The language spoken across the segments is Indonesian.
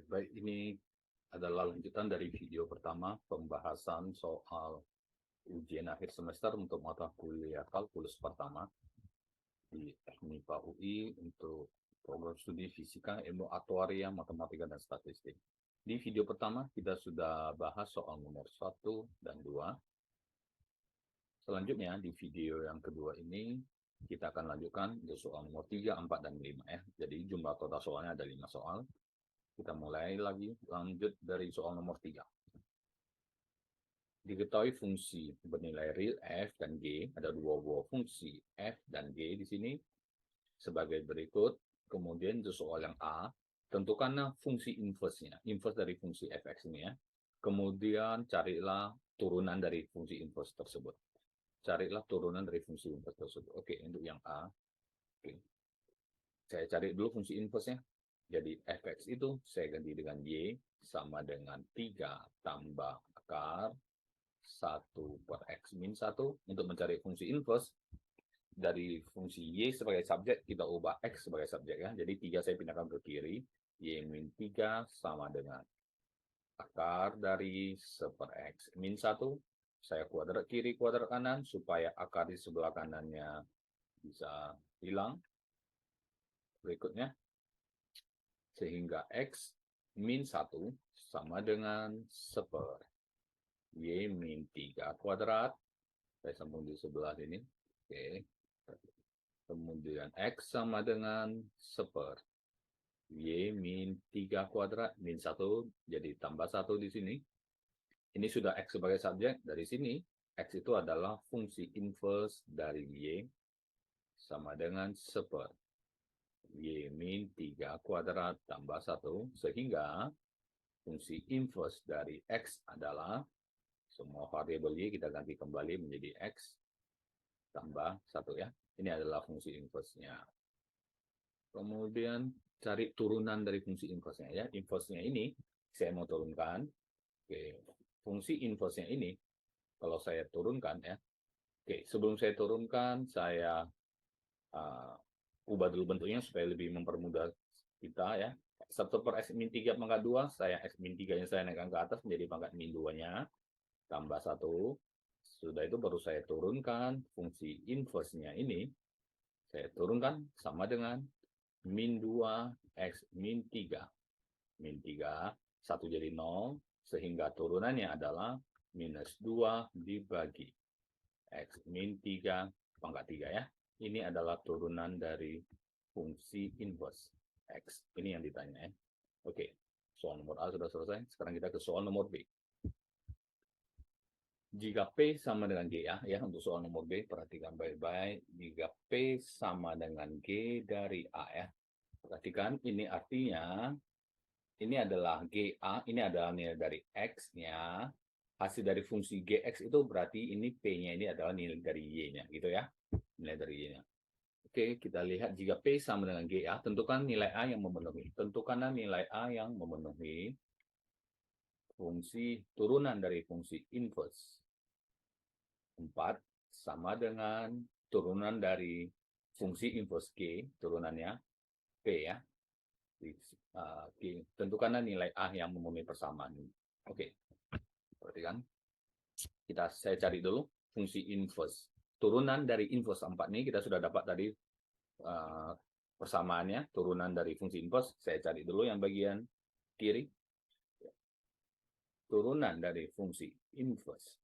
Baik, ini adalah lanjutan dari video pertama pembahasan soal ujian akhir semester untuk mata kuliah kalkulus pertama di FMIPA UI untuk program studi fisika, ilmu aktuaria, matematika, dan statistik. Di video pertama kita sudah bahas soal nomor 1 dan 2. Selanjutnya di video yang kedua ini kita akan lanjutkan untuk soal nomor 3, 4, dan 5 ya. Jadi jumlah total soalnya ada 5 soal. Kita mulai lagi, lanjut dari soal nomor 3. Diketahui fungsi bernilai real f dan g, ada dua buah fungsi f dan g di sini sebagai berikut. Kemudian untuk soal yang A, tentukanlah fungsi inverse-nya, inverse dari fungsi fx ini ya. Kemudian carilah turunan dari fungsi inverse tersebut. Carilah turunan dari fungsi inverse tersebut. Oke, untuk yang A, oke. Saya cari dulu fungsi inverse-nya. Jadi fx itu saya ganti dengan y sama dengan 3 tambah akar 1 per x min 1 untuk mencari fungsi inverse. Dari fungsi y sebagai subjek, kita ubah x sebagai subjek ya. Jadi 3 saya pindahkan ke kiri, y min 3 sama dengan akar dari 1 per x min 1. Saya kuadrat kiri, kuadrat kanan, supaya akar di sebelah kanannya bisa hilang. Berikutnya, sehingga x min 1 sama dengan 1 per y min 3 kuadrat. Saya sambung di sebelah sini. Oke. Kemudian x sama dengan 1 per y min 3 kuadrat min 1, jadi tambah 1 di sini. Ini sudah x sebagai subjek. Dari sini, x itu adalah fungsi inverse dari y sama dengan 1 per y min 3 kuadrat tambah 1, sehingga fungsi inverse dari x adalah semua variabel y kita ganti kembali menjadi x tambah 1 ya. Ini adalah fungsi inverse-nya. Kemudian cari turunan dari fungsi inverse-nya ya. Inverse-nya ini saya mau turunkan. Oke, fungsi inverse-nya ini kalau saya turunkan ya. Oke, sebelum saya turunkan saya ubah dulu bentuknya supaya lebih mempermudah kita ya. 1 per x min 3 pangkat 2, saya x min 3 nya saya naikkan ke atas menjadi pangkat min 2-nya, tambah 1. Sudah itu baru saya turunkan fungsi inverse-nya ini. Saya turunkan sama dengan min 2 x min 3. Min 3, 1 jadi 0, sehingga turunannya adalah minus 2 dibagi x min 3 pangkat 3 ya. Ini adalah turunan dari fungsi inverse x. Ini yang ditanya ya. Oke, soal nomor A sudah selesai. Sekarang kita ke soal nomor B. Jika P sama dengan G ya, untuk soal nomor B, perhatikan baik-baik. Jika P sama dengan G dari A ya. Perhatikan, ini artinya, ini adalah GA, ini adalah nilai dari X-nya. Hasil dari fungsi GX itu berarti ini P-nya ini adalah nilai dari Y-nya, gitu ya. Nilai dari Y-nya. Oke, kita lihat jika P sama dengan GA, tentukan nilai A yang memenuhi. Tentukanlah nilai A yang memenuhi fungsi turunan dari fungsi inverse. 4 sama dengan turunan dari fungsi inverse G, turunannya P ya. Tentukanlah nilai A yang memenuhi persamaan ini. Oke, perhatikan. Saya cari dulu fungsi inverse. Turunan dari inverse 4 ini kita sudah dapat tadi persamaannya, turunan dari fungsi inverse. Saya cari dulu yang bagian kiri. Turunan dari fungsi inverse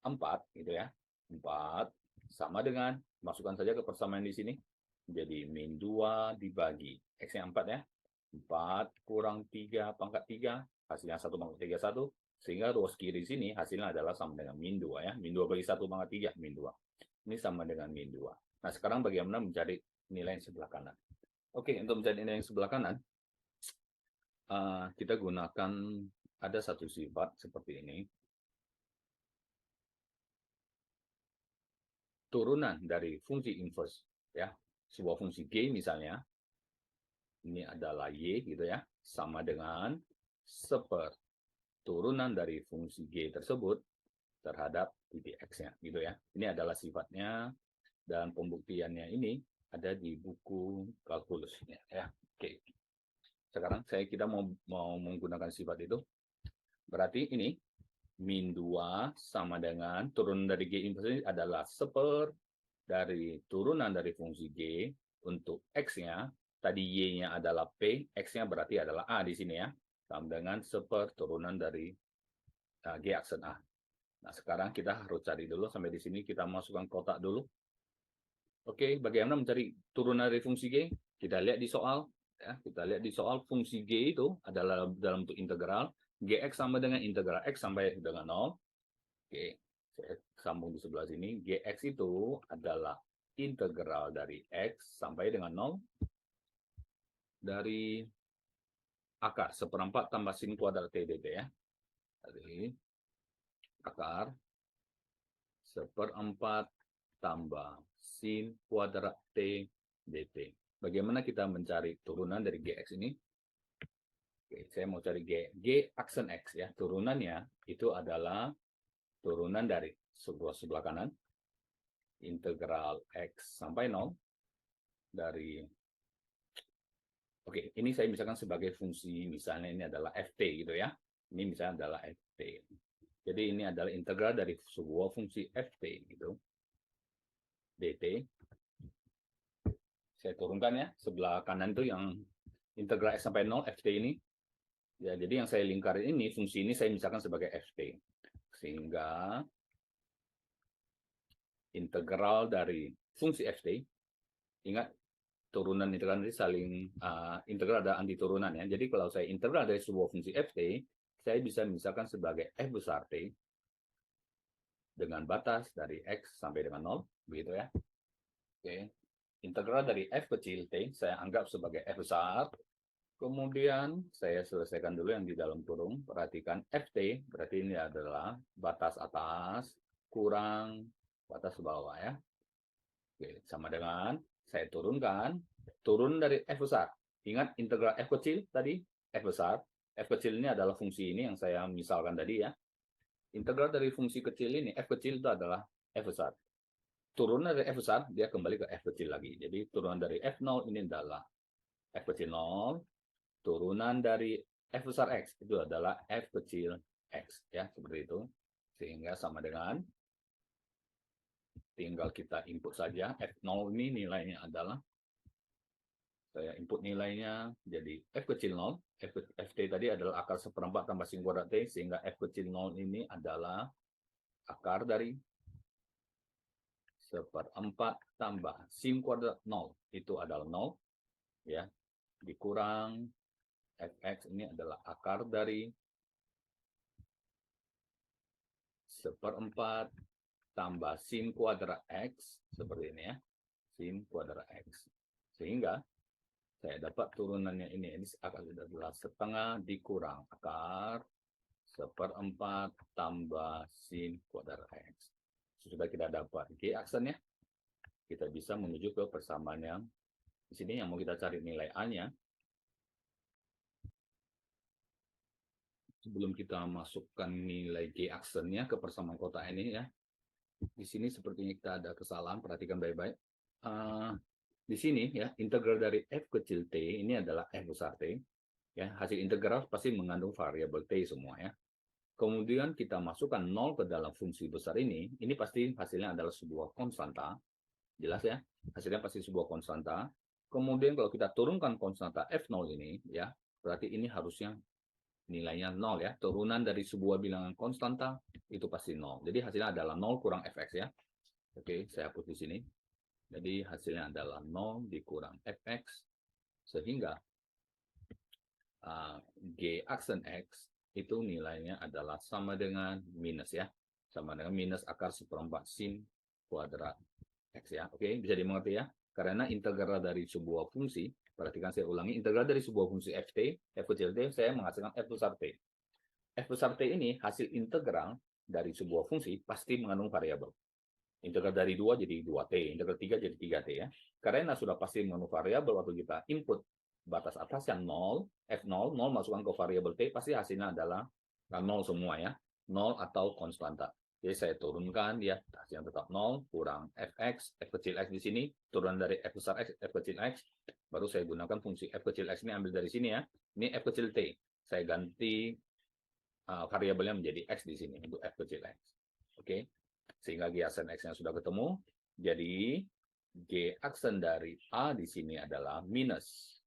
4 gitu ya. 4 sama dengan, masukkan saja ke persamaan di sini, jadi min 2 dibagi x-nya 4 ya. 4 kurang 3 pangkat 3, hasilnya 1 pangkat 3, 1. Sehingga ruas kiri sini hasilnya adalah sama dengan min 2 ya. Min 2 bagi 1 pangkat 3, min 2. Ini sama dengan min 2. Nah, sekarang bagaimana mencari nilai yang sebelah kanan? Oke, untuk mencari nilai yang sebelah kanan, kita gunakan, ada satu sifat seperti ini. Turunan dari fungsi inverse ya, sebuah fungsi G misalnya, ini adalah Y gitu ya, sama dengan 1 per turunan dari fungsi G tersebut terhadap titik X-nya gitu ya. Ini adalah sifatnya, dan pembuktiannya ini ada di buku kalkulusnya ya. Oke. Sekarang kita mau menggunakan sifat itu. Berarti ini min 2 sama dengan turunan dari G inverse ini adalah seper dari turunan dari fungsi G untuk X-nya. Tadi Y-nya adalah P, X-nya berarti adalah A di sini ya. Sama dengan seper turunan dari G aksen A. Nah, sekarang kita harus cari dulu sampai di sini. Kita masukkan kotak dulu. Oke, bagaimana mencari turunan dari fungsi G? Kita lihat di soal. Ya, kita lihat di soal fungsi G itu adalah dalam bentuk integral. Gx sama dengan integral X sampai dengan 0. Oke, saya sambung di sebelah sini. Gx itu adalah integral dari X sampai dengan 0 dari akar seperempat tambah sin kuadrat T dt ya. Dari akar seperempat tambah sin kuadrat T dt. Bagaimana kita mencari turunan dari Gx ini? Oke, saya mau cari G aksen X ya. Turunannya itu adalah turunan dari sebelah kanan integral X sampai 0 dari oke, ini saya misalkan sebagai fungsi, misalnya ini adalah ft gitu ya. Ini misalnya adalah ft. Jadi ini adalah integral dari sebuah fungsi ft gitu. dt. Saya turunkan ya, sebelah kanan itu yang integral x sampai 0 ft ini. Ya, jadi yang saya lingkarin ini, fungsi ini saya misalkan sebagai ft. Sehingga integral dari fungsi ft, ingat turunan integral nanti saling integral ada anti turunan ya. Jadi kalau saya integral dari sebuah fungsi ft, saya bisa misalkan sebagai f besar t dengan batas dari x sampai dengan 0, begitu ya. Oke. Integral dari f kecil t saya anggap sebagai f besar. Kemudian saya selesaikan dulu yang di dalam kurung. Perhatikan ft berarti ini adalah batas atas kurang batas bawah ya. Oke, sama dengan saya turunkan, turun dari f besar. Ingat integral f kecil tadi, f besar. F kecil ini adalah fungsi ini yang saya misalkan tadi ya. Integral dari fungsi kecil ini, f kecil itu adalah f besar. Turunan dari f besar, dia kembali ke f kecil lagi. Jadi turunan dari f0 ini adalah f kecil 0. Turunan dari f besar x itu adalah f kecil x. Ya, seperti itu. Sehingga sama dengan tinggal kita input saja. F0 ini nilainya adalah, saya input nilainya jadi F kecil 0. Ft tadi adalah akar seperempat tambah sin kuadrat T, sehingga F kecil 0 ini adalah akar dari seperempat tambah sin kuadrat 0. Itu adalah 0. Ya, dikurang Fx ini adalah akar dari seperempat tambah sin kuadrat X, seperti ini ya, sin kuadrat X. Sehingga saya dapat turunannya ini adalah setengah dikurang akar seperempat tambah sin kuadrat X. Sudah kita dapat G aksennya, kita bisa menuju ke persamaan yang di sini yang mau kita cari nilai A-nya. Sebelum kita masukkan nilai G aksennya ke persamaan kotak ini ya, di sini sepertinya kita ada kesalahan, perhatikan baik-baik. Di sini ya, integral dari f kecil t ini adalah f besar t. Ya, hasil integral pasti mengandung variabel t semua ya. Kemudian kita masukkan 0 ke dalam fungsi besar ini pasti hasilnya adalah sebuah konstanta. Jelas ya, hasilnya pasti sebuah konstanta. Kemudian kalau kita turunkan konstanta f0 ini ya, berarti ini harusnya nilainya 0 ya. Turunan dari sebuah bilangan konstanta itu pasti 0. Jadi hasilnya adalah 0 kurang fx ya. Oke, saya hapus di sini. Jadi hasilnya adalah 0 dikurang fx, sehingga G aksen X itu nilainya adalah sama dengan minus ya. Sama dengan minus akar seperempat sin kuadrat X ya. Oke, bisa dimengerti ya. Karena integral dari sebuah fungsi, perhatikan saya ulangi, integral dari sebuah fungsi ft, f kecil t, saya menghasilkan f besar t. F besar t ini hasil integral dari sebuah fungsi pasti mengandung variabel. Integral dari 2 jadi 2t, integral 3 jadi 3t ya. Karena sudah pasti mengandung variabel waktu kita input batas atas yang 0, F0, 0 masukkan ke variabel t, pasti hasilnya adalah 0 semua ya. 0 atau konstanta. Jadi saya turunkan dia yang tetap 0 kurang fx, f kecil x di sini, turunan dari f besar x, f kecil x, baru saya gunakan fungsi f kecil x ini ambil dari sini ya. Ini f kecil t, saya ganti variabelnya menjadi x di sini untuk f kecil x. Oke, sehingga g aksen x-nya sudah ketemu. Jadi g aksen dari a di sini adalah minus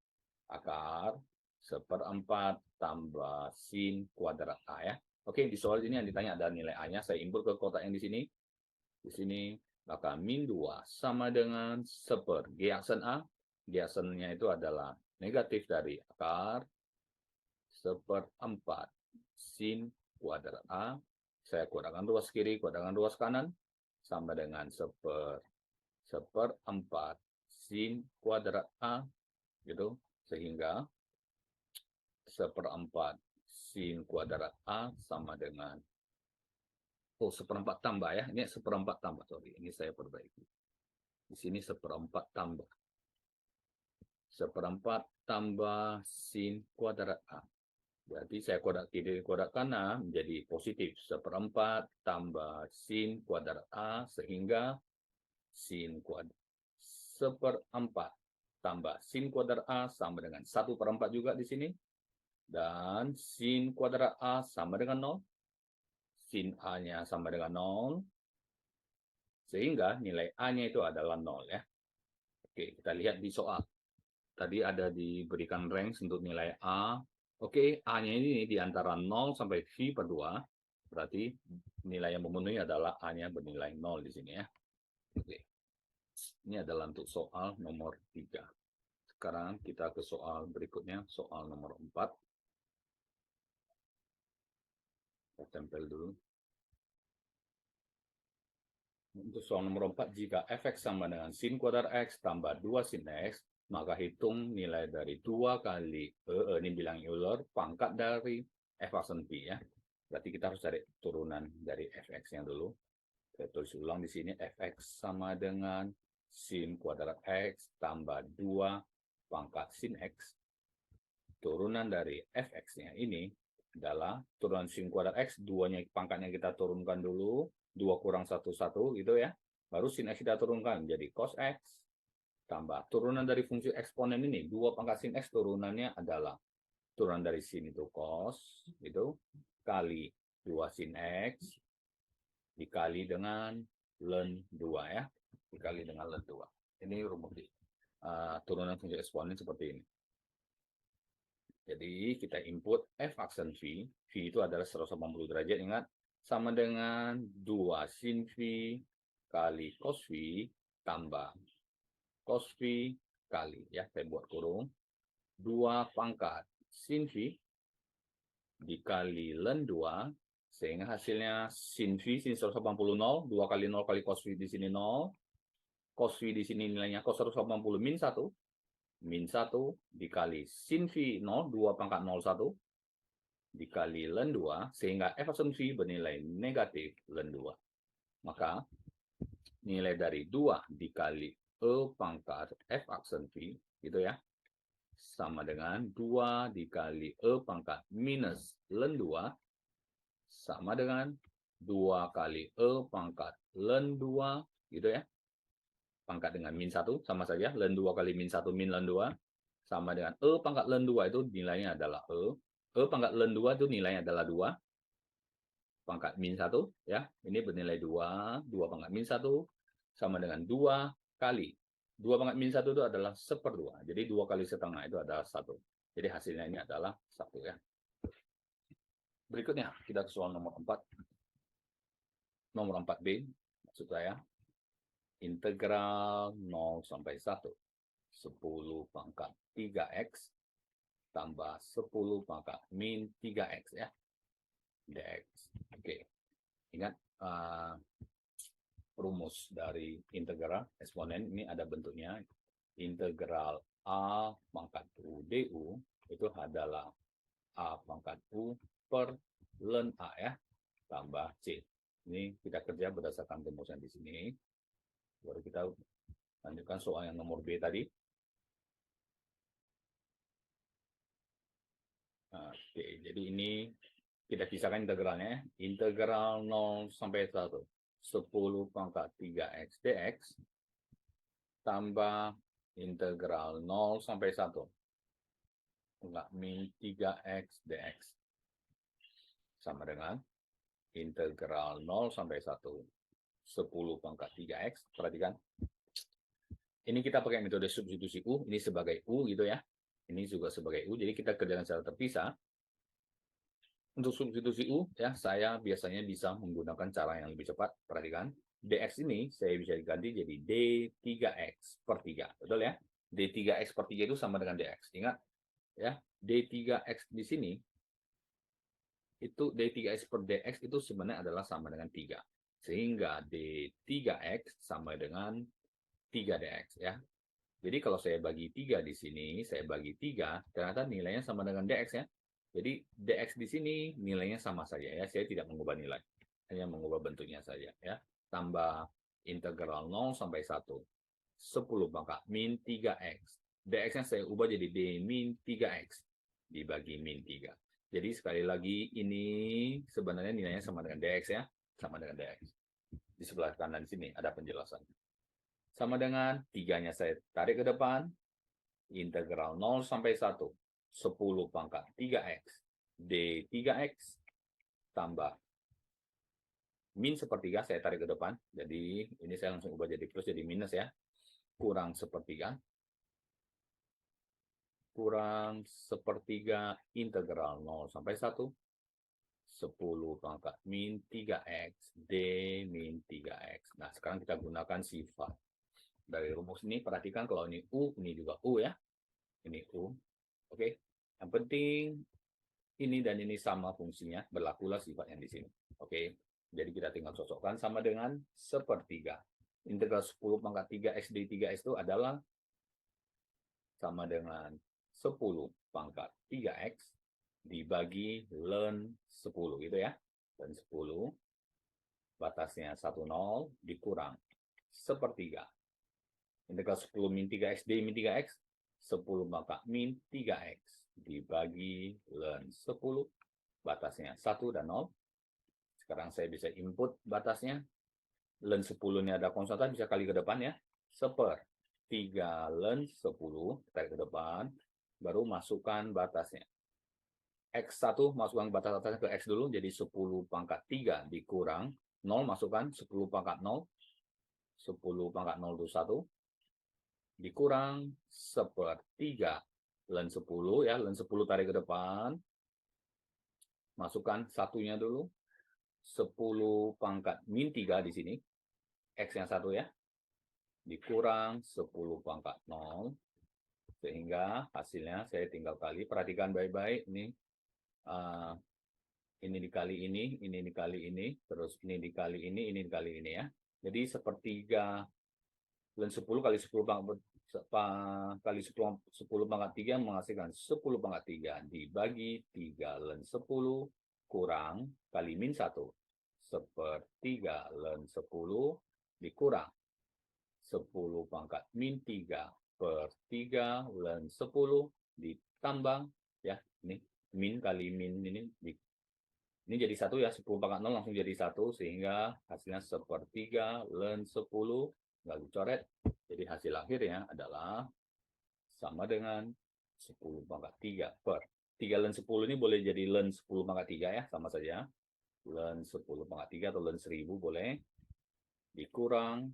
akar 1/4 tambah sin kuadrat a ya. Oke, di soal ini yang ditanya ada nilai A-nya, saya input ke kotak yang di sini. Di sini, maka min 2 sama dengan 1/, G aksen A. G aksennya itu adalah negatif dari akar 1/4 sin kuadrat A. Saya kurangkan ruas kiri, kurangkan ruas kanan, sama dengan 1/4 sin kuadrat A, gitu. Sehingga 1/4 sin kuadrat A sama dengan 1/4 tambah ya. Ini 1/4 tambah, sorry. Ini saya perbaiki. Di sini 1/4 tambah. 1/4 tambah sin kuadrat A. Berarti saya kuadrat kiri, kuadrat kanan menjadi positif. 1/4 tambah sin kuadrat A, sehingga sin kuadrat 1/4 tambah sin kuadrat A sama dengan 1/4 juga di sini. Dan sin kuadrat A sama dengan 0. Sin A-nya sama dengan 0. Sehingga nilai A-nya itu adalah 0 ya. Oke, kita lihat di soal. Tadi ada diberikan range untuk nilai A. Oke, A-nya ini di antara 0 sampai V per 2. Berarti nilai yang memenuhi adalah A-nya bernilai 0 di sini ya. Oke. Ini adalah untuk soal nomor 3. Sekarang kita ke soal berikutnya, soal nomor 4. Kita tempel dulu. Untuk soal nomor 4, jika fx sama dengan sin kuadrat x tambah 2 sin x, maka hitung nilai dari 2 kali ini bilang Euler, pangkat dari f aksen p ya. Berarti kita harus cari turunan dari fx-nya dulu. Saya tulis ulang di sini, fx sama dengan sin kuadrat x tambah 2 pangkat sin x. Turunan dari fx-nya ini adalah turunan sin kuadrat x, 2-nya pangkatnya kita turunkan dulu, 2 kurang 1, 1 gitu ya. Baru sin x kita turunkan menjadi cos x, tambah turunan dari fungsi eksponen ini, 2 pangkat sin x turunannya adalah turunan dari sin itu cos, itu, kali 2 sin x, dikali dengan ln 2 ya, dikali dengan ln 2. Ini rumus turunan fungsi eksponen seperti ini. Jadi kita input f aksen v, v itu adalah 180 derajat, ingat, sama dengan 2 sin v kali cos v tambah cos v kali, ya, saya buat kurung, 2 pangkat sin v dikali ln 2, sehingga hasilnya sin v, sin 180 0, 2 kali 0 kali cos v di sini 0, cos v di sini nilainya cos 180 min 1, min 1 dikali sin V 0, 2 pangkat 01, dikali ln 2, sehingga f aksen V bernilai negatif ln 2. Maka nilai dari 2 dikali E pangkat f aksen V, gitu ya, sama dengan 2 dikali E pangkat minus ln 2, sama dengan 2 kali E pangkat ln 2, gitu ya. Pangkat dengan min 1 sama saja, ln 2 kali min 1 min ln 2 sama dengan E pangkat ln 2 itu nilainya adalah E. E pangkat ln 2 itu nilainya adalah 2 pangkat min 1 ya. Ini bernilai 2, 2 pangkat min 1 sama dengan 2 kali 2 pangkat min 1 itu adalah 1/2. Jadi 2 kali setengah itu adalah 1. Jadi hasilnya ini adalah 1 ya. Berikutnya kita ke soal nomor 4. Nomor 4B maksud saya. Integral 0 sampai 1. 10 pangkat 3x tambah 10 pangkat min 3x ya. dx. Oke. Ingat rumus dari integral eksponen ini ada bentuknya. Integral a pangkat u du itu adalah a pangkat u per ln a ya, tambah c. Ini kita kerja berdasarkan rumusan di sini. Baru kita lanjutkan soal yang nomor B tadi. Oke, jadi ini Kita pisahkan integralnya. Integral 0 sampai 1. 10 pangkat 3x dx tambah integral 0 sampai 1. Enggak, min 3x dx. Sama dengan integral 0 sampai 1. 10 pangkat 3x. Perhatikan. Ini kita pakai metode substitusi U. Ini sebagai U gitu ya. Ini juga sebagai U. Jadi kita kerjakan secara terpisah. Untuk substitusi U, ya saya biasanya bisa menggunakan cara yang lebih cepat. Perhatikan. dx ini saya bisa diganti jadi d3x per 3. Betul ya? d3x per 3 itu sama dengan dx. Ingat ya, d3x di sini itu d3x per dx itu sebenarnya adalah sama dengan 3. Sehingga d3x sama dengan 3dx ya. Jadi kalau saya bagi 3 di sini, saya bagi 3, ternyata nilainya sama dengan dx ya. Jadi dx di sini nilainya sama saja ya. Saya tidak mengubah nilai, hanya mengubah bentuknya saja ya. Tambah integral 0 sampai 1. 10 pangkat min 3x. dx-nya saya ubah jadi d min 3x dibagi min 3. Jadi sekali lagi ini sebenarnya nilainya sama dengan dx ya, sama dengan dx. Di sebelah kanan sini ada penjelasan. Sama dengan 3-nya saya tarik ke depan, integral 0 sampai 1, 10 pangkat 3x, d3x, tambah min sepertiga, saya tarik ke depan, jadi ini saya langsung ubah jadi plus, jadi minus ya, kurang sepertiga, integral 0 sampai 1, 10 pangkat min 3x, d min 3x. Nah, sekarang kita gunakan sifat. Dari rumus ini, perhatikan kalau ini U, ini juga U ya. Ini U. Oke. Yang penting, ini dan ini sama fungsinya, berlakulah sifat yang di sini. Oke. Jadi kita tinggal cocokkan sama dengan sepertiga. Integral 10 pangkat 3x d3x itu adalah sama dengan 10 pangkat 3x dibagi ln 10 gitu ya. Dan 10 batasnya 10 dikurang sepertiga. Integral 10 min 3x d min 3x 10 maka min 3x dibagi ln 10 batasnya 1 dan 0. Sekarang saya bisa input batasnya. Ln 10 ini ada konstanta, bisa kali ke depan ya. 1/3 ln 10 tarik ke depan, baru masukkan batasnya. X1 masukkan batas atasnya ke X dulu, jadi 10 pangkat 3 dikurang 0, masukkan 10 pangkat 0. 10 pangkat 0 itu 1. Dikurang 1/3 ln 10 ya, ln 10 tarik ke depan, masukkan satunya dulu, 10 pangkat min 3 di sini, x yang 1 ya, dikurang 10 pangkat 0, sehingga hasilnya saya tinggal kali. Perhatikan baik-baik, ini dikali ini dikali ini, terus ini dikali ini dikali ini ya. Jadi sepertiga ln 10 kali 10 pangkat 3 menghasilkan 10 pangkat 3 dibagi 3 ln 10 kurang kali min 1. 1/3 ln 10 dikurang 10 pangkat min 3/3 ln 10 ditambah ya, ini min kali min ini jadi 1 ya, 10 pangkat 0 langsung jadi 1, sehingga hasilnya 1/3 ln 10 nggak dicoret. Jadi hasil akhirnya adalah sama dengan 10 pangkat 3 per 3 ln 10 ini boleh jadi ln 10 pangkat 3 ya, sama saja. Ln 10 pangkat 3 atau ln 1000 boleh. Dikurang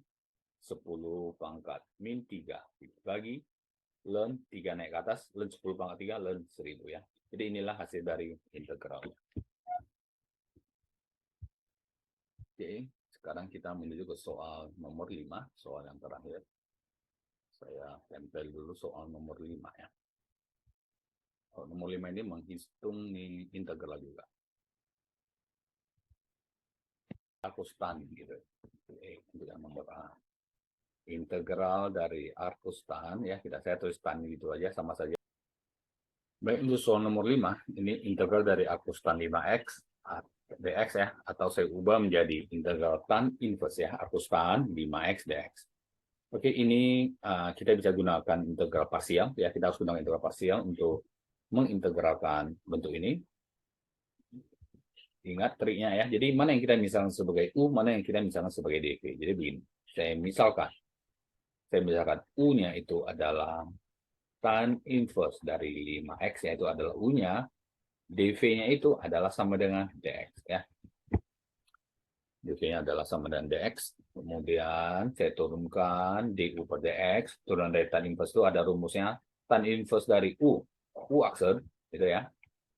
10 pangkat min 3 dibagi ln 3 naik ke atas, ln 10 pangkat 3 ln 1000 ya. Jadi inilah hasil dari integral. Oke, sekarang kita menuju ke soal nomor 5, soal yang terakhir. Saya tempel dulu soal nomor 5 ya. Nomor 5 ini menghitung integral juga. Arcus tan gitu. Untuk yang nomor A. Integral dari arcus tan ya, saya tulis tan gitu aja, sama saja. Baik, untuk soal nomor 5, ini integral dari arcus tan 5x dx ya, atau saya ubah menjadi integral tan inverse ya, arcus tan 5x dx. Oke, ini kita bisa gunakan integral parsial ya, kita harus gunakan integral parsial untuk mengintegralkan bentuk ini. Ingat triknya ya. Jadi mana yang kita misalkan sebagai U, mana yang kita misalkan sebagai DV. Jadi begini, saya misalkan U-nya itu adalah tan inverse dari 5X, yaitu adalah U-nya, DV-nya itu adalah sama dengan DX ya. DV-nya adalah sama dengan DX. Kemudian saya turunkan DU per DX. Turunan dari tan inverse itu ada rumusnya. Tan inverse dari U aksen, gitu ya,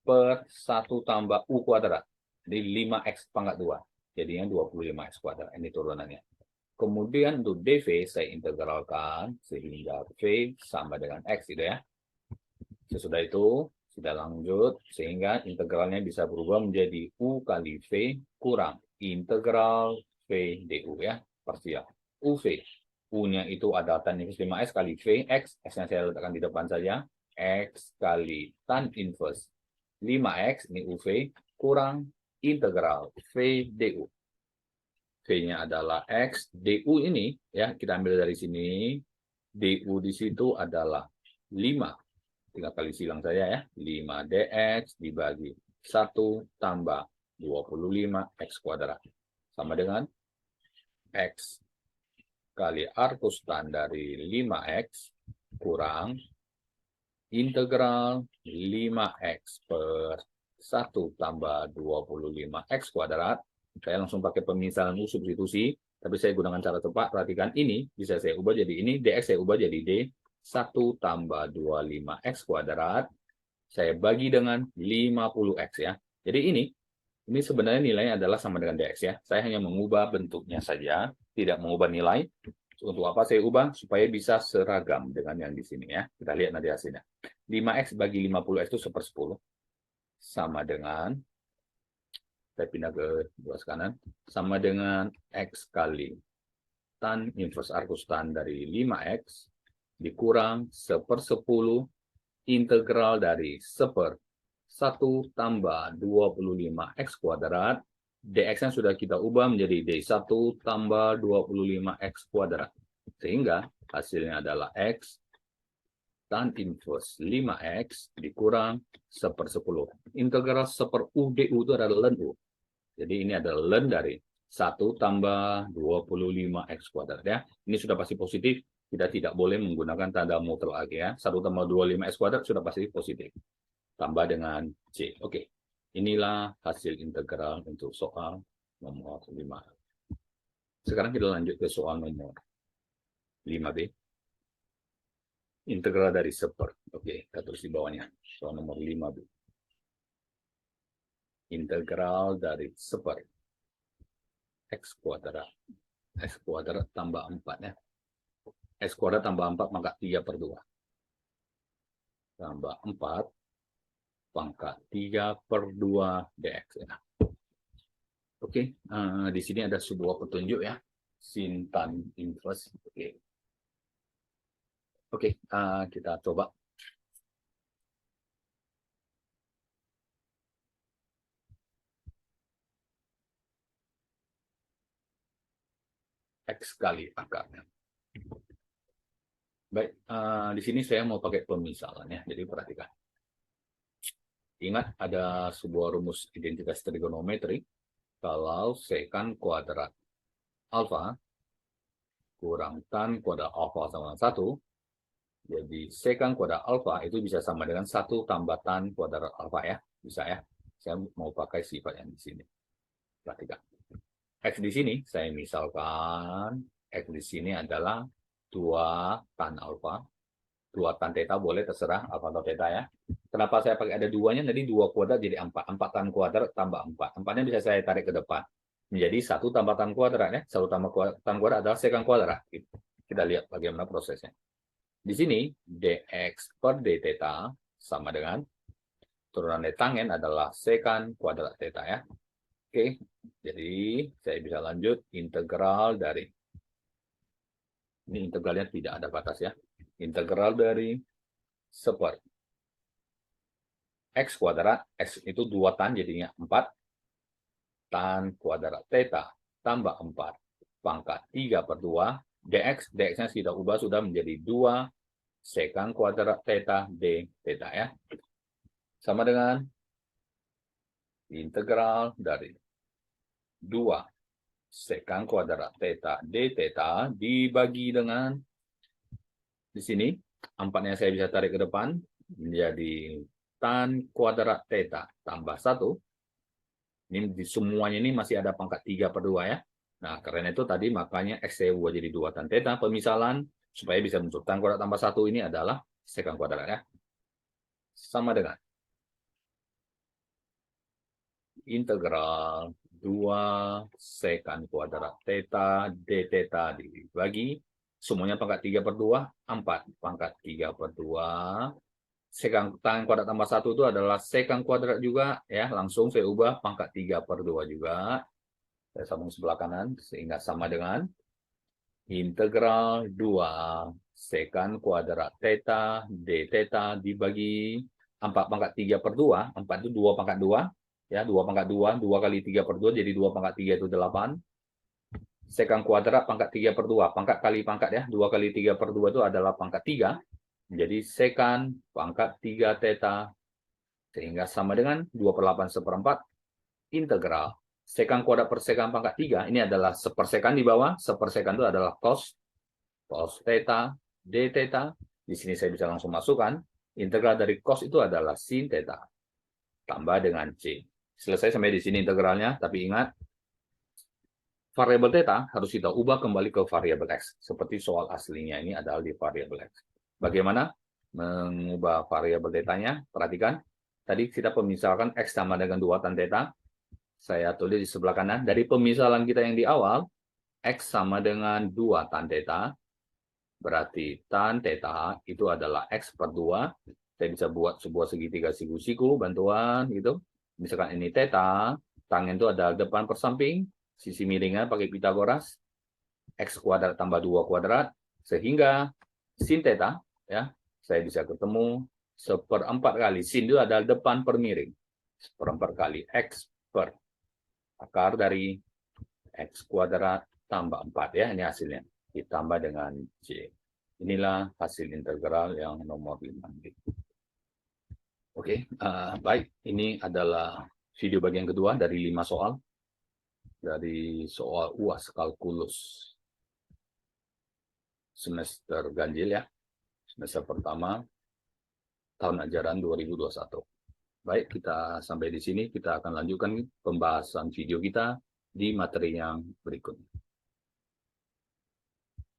per 1 tambah U kuadrat. Jadi 5X pangkat 2. Jadinya 25X kuadrat. Ini turunannya. Kemudian untuk DV saya integralkan sehingga V sama dengan X, gitu ya. Sesudah itu, sudah lanjut, sehingga integralnya bisa berubah menjadi U kali V kurang integral V du ya, parsial. UV. U-nya itu ada tan inverse 5X kali V, X. X-nya saya letakkan di depan saja. X kali tan inverse 5X, ini UV, kurang integral V du. V-nya adalah X. Du ini, ya kita ambil dari sini. Du di situ adalah 5. Tinggal kali silang saya ya. 5 dx dibagi 1 tambah 25x kuadrat. Sama dengan x kali arcus tan dari 5x kurang integral 5x per 1 tambah 25x kuadrat. Saya langsung pakai pemisalan U substitusi, tapi saya gunakan cara tepat. Perhatikan ini, bisa saya ubah jadi ini, dx saya ubah jadi d, 1 tambah 25x kuadrat, saya bagi dengan 50x ya. Jadi ini sebenarnya nilainya adalah sama dengan dx ya. Saya hanya mengubah bentuknya saja, tidak mengubah nilai. Untuk apa saya ubah? Supaya bisa seragam dengan yang di sini ya. Kita lihat nanti hasilnya. 5x bagi 50x itu 1/10. Sama dengan, saya pindah ke luas kanan, sama dengan x kali tan inverse arcus tan dari 5x dikurang 1/10 integral dari 1 tambah 25x kuadrat. dx-nya sudah kita ubah menjadi d1 tambah 25x kuadrat. Sehingga hasilnya adalah x tan inverse 5x dikurang 1/10. Integral 1/u du itu adalah ln u. Jadi ini adalah ln dari 1 tambah 25x kuadrat ya. Ini sudah pasti positif. Kita tidak boleh menggunakan tanda mutlak lagi ya. 1 tambah 25x kuadrat sudah pasti positif. Tambah dengan C. Oke. Inilah hasil integral untuk soal nomor 5. Sekarang kita lanjut ke soal nomor 5B. Integral dari 1. Oke, kita tulis di bawahnya. Soal nomor 5B. Integral dari 1 x kuadrat. X kuadrat tambah 4 ya. X kuadrat tambah 4 maka 3/2. Tambah 4 pangkat 3/2 dx. Ya. Oke, di sini ada sebuah petunjuk ya, sin tan inverse. Oke, kita coba. X kali akarnya. Baik, di sini saya mau pakai pemisalan ya, jadi perhatikan. Ingat ada sebuah rumus identitas trigonometri. Kalau sekan kuadrat alfa kurang tan kuadrat alfa sama 1, jadi sekan kuadrat alfa itu bisa sama dengan 1 tambah tan kuadrat alfa ya. Bisa ya. Saya mau pakai sifat yang di sini. Perhatikan. X di sini, saya misalkan X di sini adalah 2 tan alfa. 2 tan theta boleh, terserah alfa atau theta ya. Kenapa saya pakai ada 2-nya? Jadi 2 kuadrat jadi 4. 4 tan kuadrat tambah 4. 4-nya bisa saya tarik ke depan. Menjadi 1 tambah tan kuadrat ya. 1 tambah tan kuadrat adalah sekan kuadrat. Kita lihat bagaimana prosesnya. Di sini dx per d theta sama dengan turunan dari tangen adalah sekan kuadrat theta ya. Oke, jadi saya bisa lanjut integral dari, ini integralnya tidak ada batas ya. Integral dari 1 x kuadrat, x itu 2 tan jadinya 4, tan kuadrat theta tambah 4 pangkat 3/2 dx, dx-nya kita ubah sudah menjadi 2 sekan kuadrat theta d theta ya. Sama dengan integral dari 2 sekang kuadrat theta d theta dibagi dengan, di sini 4-nya saya bisa tarik ke depan, menjadi tan kuadrat theta tambah 1. Ini semuanya ini masih ada pangkat 3/2 ya. Nah, karena itu tadi makanya X saya ubah jadi 2 tan theta. Pemisalan supaya bisa muncul tan kuadrat tambah 1 ini adalah sekang kuadrat ya. Sama dengan integral 2 sekang kuadrat theta d theta dibagi semuanya pangkat 3/2, 4 pangkat 3/2. Sekang tan kuadrat tambah 1 itu adalah sekang kuadrat juga ya, langsung saya ubah pangkat 3/2 juga. Saya sambung sebelah kanan sehingga sama dengan integral 2 sekang kuadrat theta d theta dibagi 4 pangkat 3/2. 4 itu 2 pangkat 2 ya, 2 pangkat 2, 2 kali 3/2 jadi 2 pangkat 3 itu 8. Sekang kuadrat pangkat 3/2, pangkat kali pangkat ya, 2 kali 3/2 itu adalah pangkat 3. Jadi sekang pangkat 3 theta sehingga sama dengan 2/8 integral sekang kuadrat per sekang pangkat 3, ini adalah sepersekang di bawah, sepersekang itu adalah cos theta d theta. Di sini saya bisa langsung masukkan integral dari cos itu adalah sin theta tambah dengan c. Selesai sampai di sini integralnya, tapi ingat variabel theta harus kita ubah kembali ke variabel x seperti soal aslinya ini adalah di variabel x. Bagaimana mengubah variabel tetanya? Perhatikan tadi kita pemisalkan x sama dengan 2 tan theta. Saya tulis di sebelah kanan. Dari pemisalan kita yang di awal, X sama dengan 2 tan theta. Berarti tan theta itu adalah X per 2. Saya bisa buat sebuah segitiga siku-siku, bantuan gitu. Misalkan ini theta, tangen itu adalah depan per samping, sisi miringnya pakai Pitagoras, X kuadrat tambah 2 kuadrat, sehingga sin theta, ya, saya bisa ketemu 1/4 kali. Sin itu adalah depan per miring. 1/4 kali X per akar dari X kuadrat tambah 4 ya, ini hasilnya. Ditambah dengan C. Inilah hasil integral yang nomor 5. Oke, baik. Ini adalah video bagian kedua dari 5 soal. Dari soal UAS kalkulus semester ganjil ya. Semester pertama tahun ajaran 2021. Baik, kita sampai di sini. Kita akan lanjutkan pembahasan video kita di materi yang berikutnya.